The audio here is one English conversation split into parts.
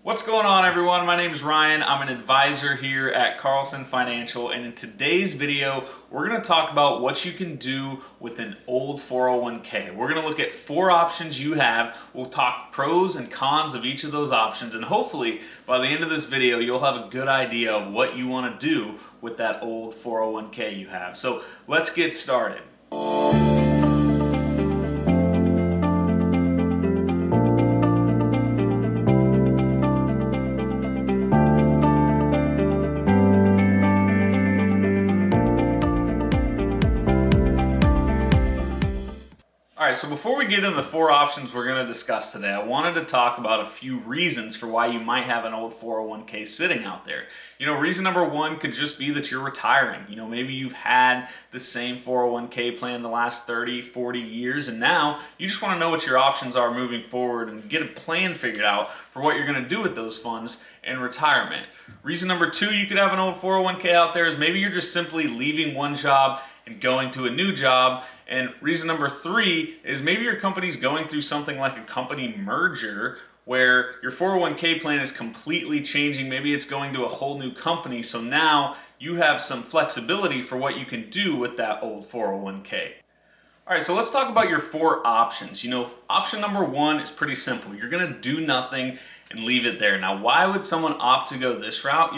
What's going on, everyone? My name is Ryan. I'm an advisor here at Carlson Financial, and in today's video we're going to talk about what you can do with an old 401k. We're going to look at 4 options you have. We'll talk pros and cons of each of those options, and hopefully by the end of this video you'll have a good idea of what you want to do with that old 401k you have. So let's get started. Alright, so before we get into the 4 options we're going to discuss today, I wanted to talk about a few reasons for why you might have an old 401k sitting out there. Reason number 1 could just be that you're retiring. Maybe you've had the same 401k plan the last 30, 40 years, and now you just want to know what your options are moving forward and get a plan figured out for what you're going to do with those funds in retirement. Reason number 2 you could have an old 401k out there is maybe you're just simply leaving one job and going to a new job. And reason number 3 is maybe your company's going through something like a company merger where your 401k plan is completely changing. Maybe it's going to a whole new company, so now you have some flexibility for what you can do with that old 401k. Alright, so let's talk about your 4 options. Option number 1 is pretty simple. You're going to do nothing and leave it there. Now, why would someone opt to go this route?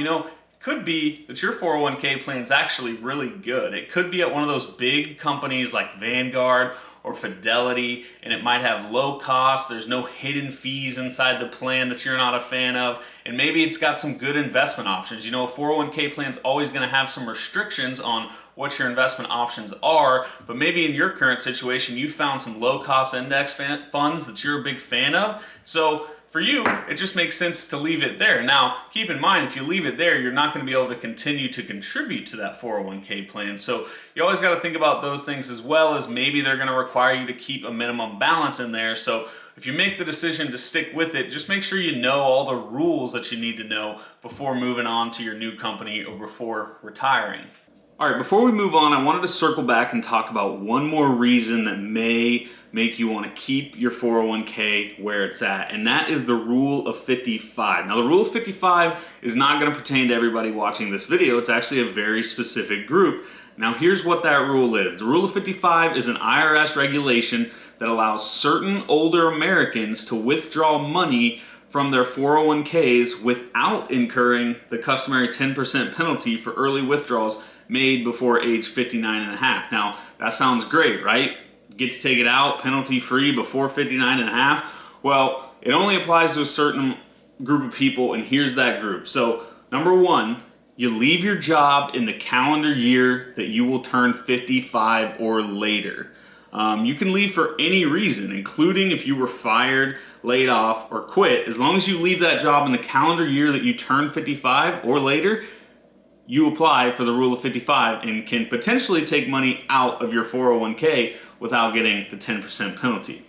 Could be that your 401k plan is actually really good. It could be at one of those big companies like Vanguard or Fidelity, and it might have low cost. There's no hidden fees inside the plan that you're not a fan of, and maybe it's got some good investment options. A 401k plan is always going to have some restrictions on what your investment options are, but maybe in your current situation you found some low cost index funds that you're a big fan of. So for you, it just makes sense to leave it there. Now, keep in mind, if you leave it there, you're not going to be able to continue to contribute to that 401k plan. So you always got to think about those things, as well as maybe they're going to require you to keep a minimum balance in there. So if you make the decision to stick with it, just make sure you know all the rules that you need to know before moving on to your new company or before retiring. All right, before we move on, I wanted to circle back and talk about one more reason that may make you want to keep your 401k where it's at, and that is the rule of 55. Now, the rule of 55 is not going to pertain to everybody watching this video. It's actually a very specific group. Now, here's what that rule is. The rule of 55 is an IRS regulation that allows certain older Americans to withdraw money from their 401ks without incurring the customary 10% penalty for early withdrawals made before age 59 and a half. Now, that sounds great, right? Get to take it out penalty free before 59 and a half. Well, it only applies to a certain group of people, and here's that group. So, number 1, you leave your job in the calendar year that you will turn 55 or later. You can leave for any reason, including if you were fired, laid off, or quit. As long as you leave that job in the calendar year that you turn 55 or later, you apply for the rule of 55 and can potentially take money out of your 401k without getting the 10% penalty.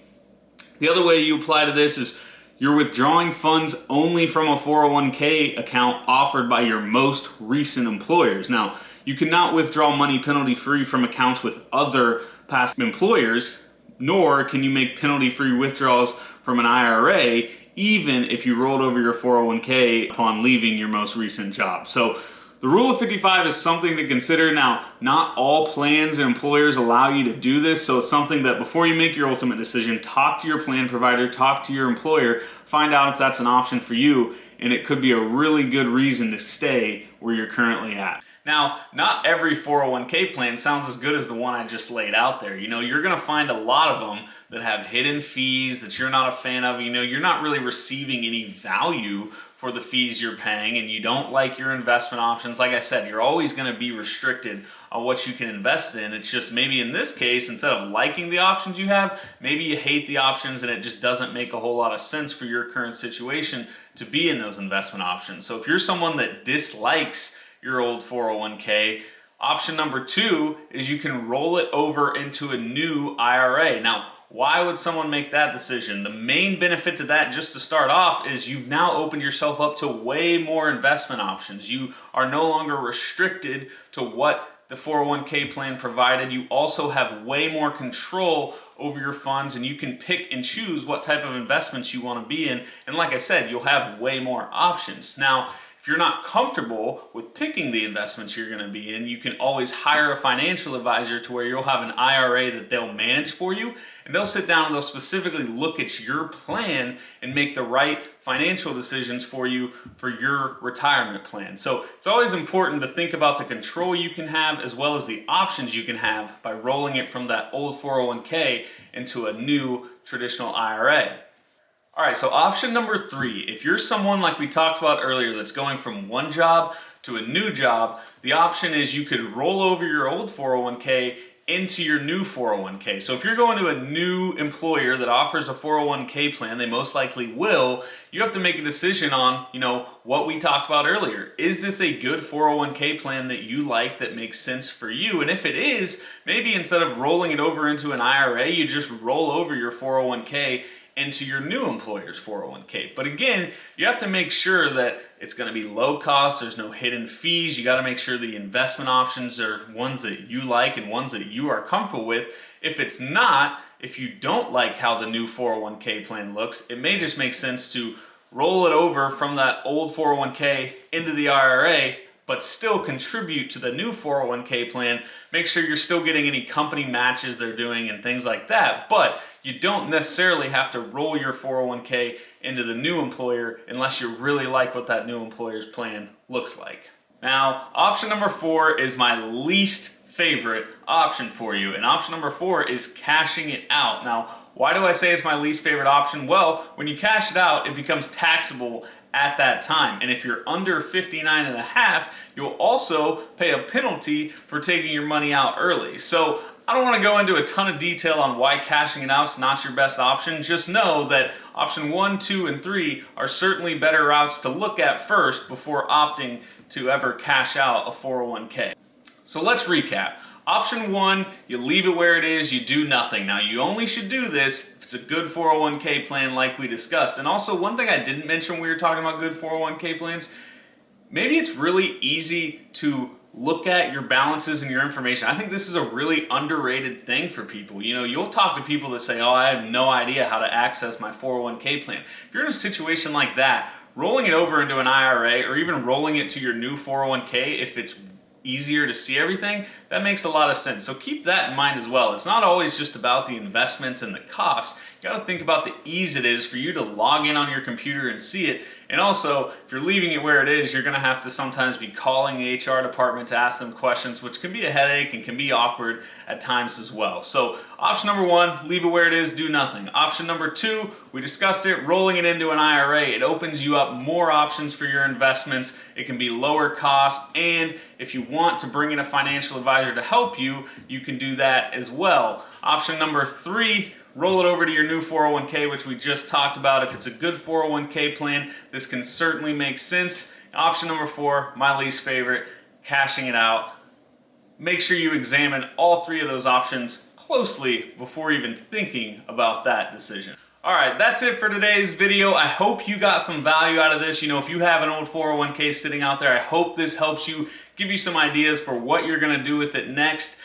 The other way you apply to this is you're withdrawing funds only from a 401k account offered by your most recent employers. Now, you cannot withdraw money penalty free from accounts with other past employers, nor can you make penalty free withdrawals from an IRA, even if you rolled over your 401k upon leaving your most recent job. So the rule of 55 is something to consider. Now, not all plans and employers allow you to do this, so it's something that before you make your ultimate decision, talk to your plan provider, talk to your employer, find out if that's an option for you, and it could be a really good reason to stay where you're currently at. Now, not every 401k plan sounds as good as the one I just laid out there. You're going to find a lot of them that have hidden fees that you're not a fan of. You're not really receiving any value for the fees you're paying, and you don't like your investment options. Like I said, you're always going to be restricted on what you can invest in. It's just maybe in this case, instead of liking the options you have, maybe you hate the options and it just doesn't make a whole lot of sense for your current situation to be in those investment options. So if you're someone that dislikes your old 401k, option number 2 is you can roll it over into a new IRA. Now, why would someone make that decision? The main benefit to that, just to start off, is you've now opened yourself up to way more investment options. You are no longer restricted to what the 401k plan provided, you also have way more control over your funds, and you can pick and choose what type of investments you want to be in. And like I said, you'll have way more options. Now, if you're not comfortable with picking the investments you're going to be in, you can always hire a financial advisor to where you'll have an IRA that they'll manage for you, and they'll sit down and they'll specifically look at your plan and make the right financial decisions for you for your retirement plan. So it's always important to think about the control you can have as well as the options you can have by rolling it from that old 401k into a new traditional IRA. All right, so option number 3, if you're someone like we talked about earlier that's going from one job to a new job, the option is you could roll over your old 401k into your new 401k. So if you're going to a new employer that offers a 401k plan, they most likely will, you have to make a decision on, what we talked about earlier. Is this a good 401k plan that you like, that makes sense for you? And if it is, maybe instead of rolling it over into an IRA, you just roll over your 401k into your new employer's 401k. But again, you have to make sure that it's going to be low cost, there's no hidden fees. You got to make sure the investment options are ones that you like and ones that you are comfortable with. If it's not, if you don't like how the new 401k plan looks, it may just make sense to roll it over from that old 401k into the IRA, but still contribute to the new 401k plan. Make sure you're still getting any company matches they're doing and things like that. But you don't necessarily have to roll your 401k into the new employer unless you really like what that new employer's plan looks like. Now, option number 4 is my least favorite option for you. And option number 4 is cashing it out. Now, why do I say it's my least favorite option? Well, when you cash it out, it becomes taxable at that time. And if you're under 59 and a half, you'll also pay a penalty for taking your money out early. So I don't want to go into a ton of detail on why cashing it out is not your best option. Just know that option 1, 2, and 3 are certainly better routes to look at first before opting to ever cash out a 401k. So let's recap. Option 1, you leave it where it is, you do nothing. Now, you only should do this if it's a good 401k plan like we discussed. And also, one thing I didn't mention when we were talking about good 401k plans, maybe it's really easy to look at your balances and your information. I think this is a really underrated thing for people. You'll talk to people that say, I have no idea how to access my 401k plan. If you're in a situation like that, rolling it over into an IRA or even rolling it to your new 401k, if it's easier to see everything, that makes a lot of sense. So keep that in mind as well. It's not always just about the investments and the costs. You got to think about the ease it is for you to log in on your computer and see it. And also, if you're leaving it where it is, you're going to have to sometimes be calling the HR department to ask them questions, which can be a headache and can be awkward at times as well. So option number 1, leave it where it is, do nothing. Option number 2, we discussed it, rolling it into an IRA. It opens you up more options for your investments. It can be lower cost, and if you want to bring in a financial advisor to help you, you can do that as well. Option number 3, roll it over to your new 401k, which we just talked about. If it's a good 401k plan, this can certainly make sense. Option number 4, my least favorite, cashing it out. Make sure you examine all 3 of those options closely before even thinking about that decision. All right, that's it for today's video. I hope you got some value out of this. If you have an old 401k sitting out there, I hope this helps you, give you some ideas for what you're gonna do with it next.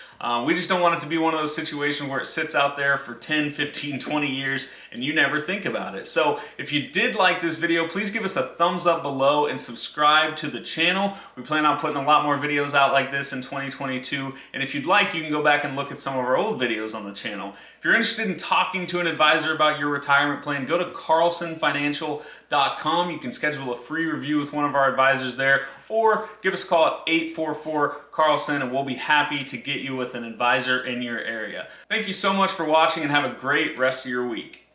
We just don't want it to be one of those situations where it sits out there for 10, 15, 20 years and you never think about it. So if you did like this video, please give us a thumbs up below and subscribe to the channel. We plan on putting a lot more videos out like this in 2022. And if you'd like, you can go back and look at some of our old videos on the channel. If you're interested in talking to an advisor about your retirement plan, go to carlsonfinancial.com. You can schedule a free review with one of our advisors there, or give us a call at 844-CARLSON and we'll be happy to get you with an advisor in your area. Thank you so much for watching and have a great rest of your week.